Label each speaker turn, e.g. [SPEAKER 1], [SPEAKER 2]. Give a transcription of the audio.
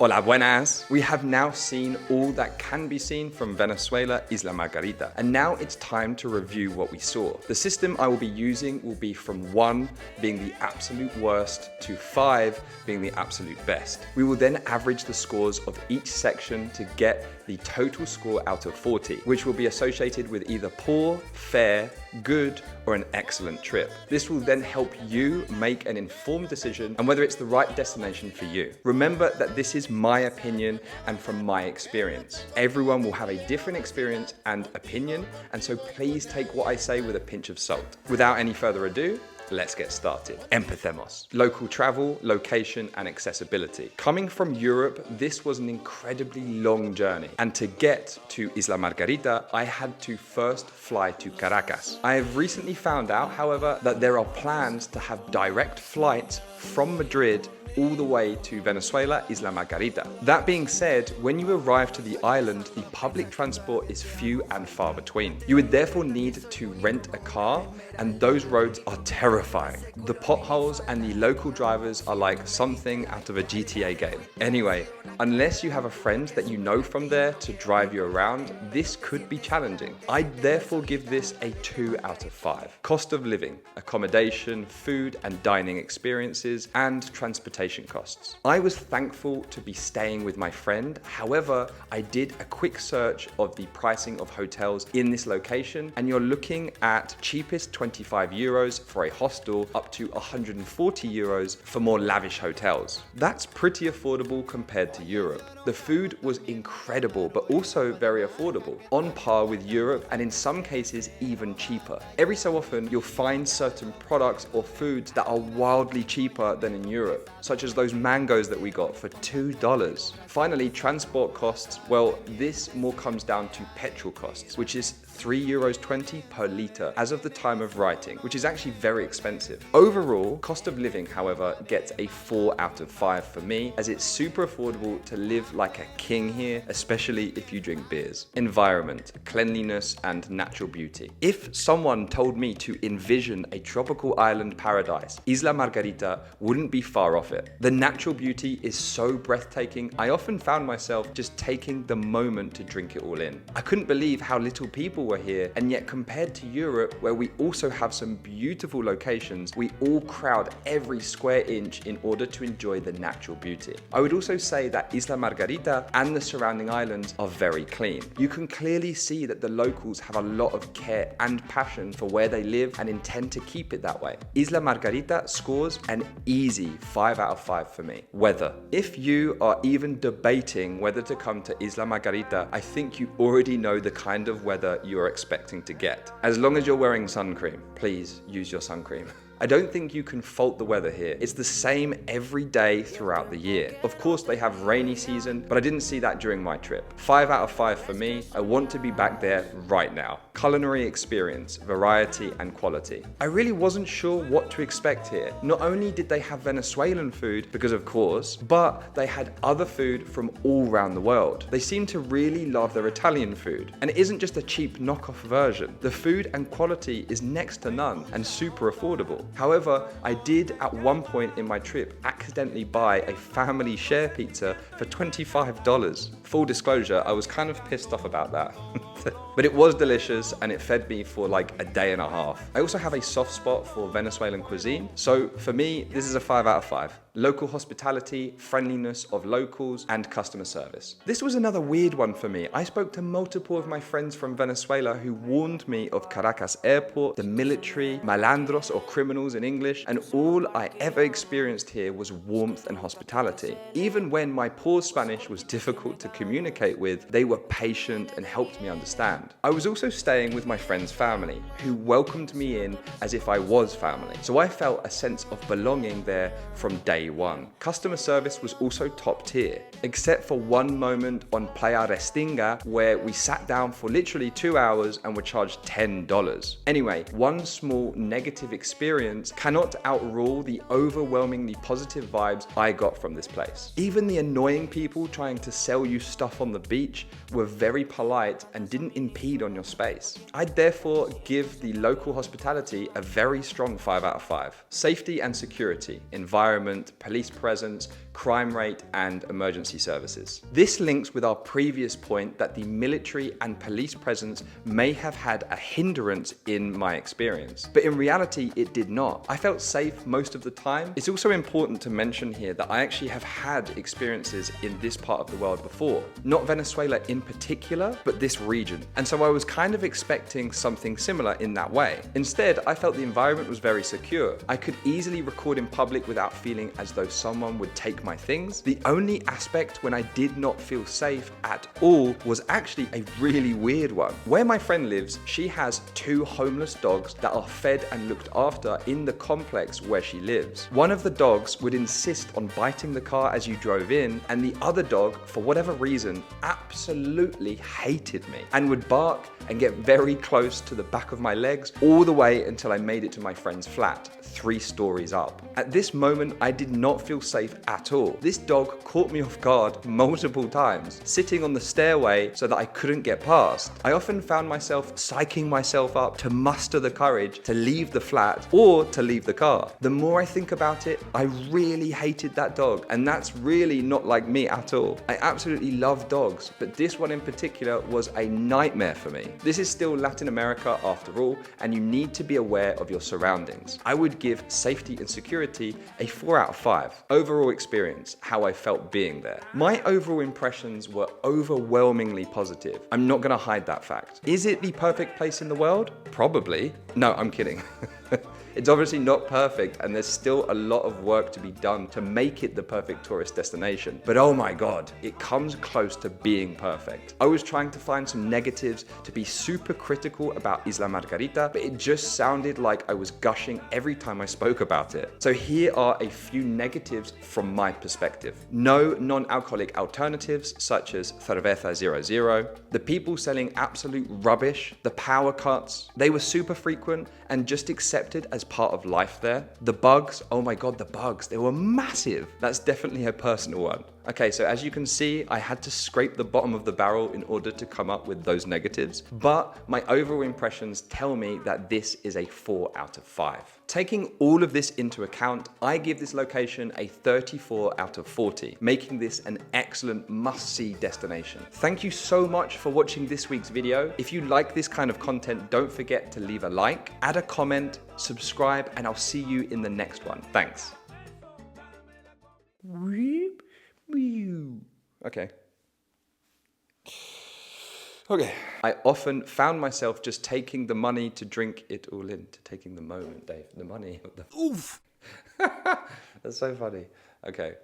[SPEAKER 1] Hola Buenas! We have now seen all that can be seen from Venezuela, Isla Margarita, and now it's time to review what we saw. The system I will be using will be from 1 being the absolute worst to 5 being the absolute best. We will then average the scores of each section to get the total score out of 40, which will be associated with either poor, fair, good, or an excellent trip. This will then help you make an informed decision on whether it's the right destination for you. Remember that this is my opinion and from my experience. Everyone will have a different experience and opinion, and so please take what I say with a pinch of salt. Without any further ado, let's get started. Empecemos. Local travel, location, and accessibility. Coming from Europe, this was an incredibly long journey. And to get to Isla Margarita, I had to first fly to Caracas. I have recently found out, however, that there are plans to have direct flights from Madrid all the way to Venezuela, Isla Margarita. That being said, when you arrive to the island, the public transport is few and far between. You would therefore need to rent a car, and those roads are terrifying. The potholes and the local drivers are like something out of a GTA game. Anyway, unless you have a friend that you know from there to drive you around, this could be challenging. I'd therefore give this a 2 out of 5. Cost of living, accommodation, food and dining experiences, and transportation costs. I was thankful to be staying with my friend. However, I did a quick search of the pricing of hotels in this location, and you're looking at cheapest 25 euros for a hostel up to 140 euros for more lavish hotels. That's pretty affordable compared to Europe. The food was incredible, but also very affordable, on par with Europe and in some cases even cheaper. Every so often, you'll find certain products or foods that are wildly cheaper than in Europe, such as those mangoes that we got for $2. Finally, transport costs, well, this more comes down to petrol costs, which is €3.20 per litre as of the time of writing, which is actually very expensive. Overall, cost of living, however, gets a 4 out of 5 for me, as it's super affordable to live like a king here, especially if you drink beers. Environment, cleanliness, and natural beauty. If someone told me to envision a tropical island paradise, Isla Margarita wouldn't be far off it. The natural beauty is so breathtaking, I often found myself just taking the moment to drink it all in. I couldn't believe how little people were here, and yet compared to Europe, where we also have some beautiful locations, we all crowd every square inch in order to enjoy the natural beauty. I would also say that Isla Margarita and the surrounding islands are very clean. You can clearly see that the locals have a lot of care and passion for where they live and intend to keep it that way. Isla Margarita scores an easy 5 out of 5 for me. Weather. If you are even debating whether to come to Isla Margarita, I think you already know the kind of weather you are expecting to get. As long as you're wearing sun cream, please use your sun cream. I don't think you can fault the weather here. It's the same every day throughout the year. Of course, they have rainy season, but I didn't see that during my trip. 5 out of 5 for me. I want to be back there right now. Culinary experience, variety, and quality. I really wasn't sure what to expect here. Not only did they have Venezuelan food, because of course, but they had other food from all around the world. They seem to really love their Italian food, and it isn't just a cheap knockoff version. The food and quality is next to none and super affordable. However, I did at one point in my trip accidentally buy a family share pizza for $25. Full disclosure, I was kind of pissed off about that. But it was delicious and it fed me for like a day and a half. I also have a soft spot for Venezuelan cuisine, so for me, this is a 5 out of 5. Local hospitality, friendliness of locals, and customer service. This was another weird one for me. I spoke to multiple of my friends from Venezuela who warned me of Caracas airport, the military, malandros or criminals in English, and all I ever experienced here was warmth and hospitality. Even when my poor Spanish was difficult to communicate with, they were patient and helped me understand. I was also staying with my friend's family, who welcomed me in as if I was family. So I felt a sense of belonging there from day one. Customer service was also top tier, except for one moment on Playa Restinga where we sat down for literally 2 hours and were charged $10. Anyway, one small negative experience cannot outrule the overwhelmingly positive vibes I got from this place. Even the annoying people trying to sell you stuff on the beach were very polite and didn't impede on your space. I'd therefore give the local hospitality a very strong 5 out of 5. Safety and security, environment, police presence, crime rate, and emergency services. This links with our previous point that the military and police presence may have had a hindrance in my experience. But in reality, it did not. I felt safe most of the time. It's also important to mention here that I actually have had experiences in this part of the world before. Not Venezuela in particular, but this region. And so I was kind of expecting something similar in that way. Instead, I felt the environment was very secure. I could easily record in public without feeling as though someone would take my things. The only aspect when I did not feel safe at all was actually a really weird one. Where my friend lives, she has 2 homeless dogs that are fed and looked after in the complex where she lives. One of the dogs would insist on biting the car as you drove in, and the other dog, for whatever reason, absolutely hated me and would bark and get very close to the back of my legs all the way until I made it to my friend's flat, 3 stories up. At this moment, I did not feel safe at all. This dog caught me off guard multiple times, sitting on the stairway so that I couldn't get past. I often found myself psyching myself up to muster the courage to leave the flat or to leave the car. The more I think about it, I really hated that dog, and that's really not like me at all. I absolutely love dogs, but this one in particular was a nightmare for me. This is still Latin America after all, and you need to be aware of your surroundings. I would give safety and security a 4 out of 5. Overall experience, how I felt being there. My overall impressions were overwhelmingly positive. I'm not gonna hide that fact. Is it the perfect place in the world? Probably. No, I'm kidding. It's obviously not perfect, and there's still a lot of work to be done to make it the perfect tourist destination. But oh my God, it comes close to being perfect. I was trying to find some negatives to be super critical about Isla Margarita, but it just sounded like I was gushing every time I spoke about it. So here are a few negatives from my perspective. No non-alcoholic alternatives such as Cerveza 00. The people selling absolute rubbish. The power cuts. They were super frequent and just accepted as part of life there. The bugs, oh my God, the bugs, they were massive. That's definitely a personal one. Okay, so as you can see, I had to scrape the bottom of the barrel in order to come up with those negatives, but my overall impressions tell me that this is a 4 out of 5. Taking all of this into account, I give this location a 34 out of 40, making this an excellent must-see destination. Thank you so much for watching this week's video. If you like this kind of content, don't forget to leave a like, add a comment, subscribe, and I'll see you in the next one. Thanks. Okay. Okay. I often found myself just taking the money to drink it all in, to taking the moment, Dave. The money. Oof. That's so funny. Okay.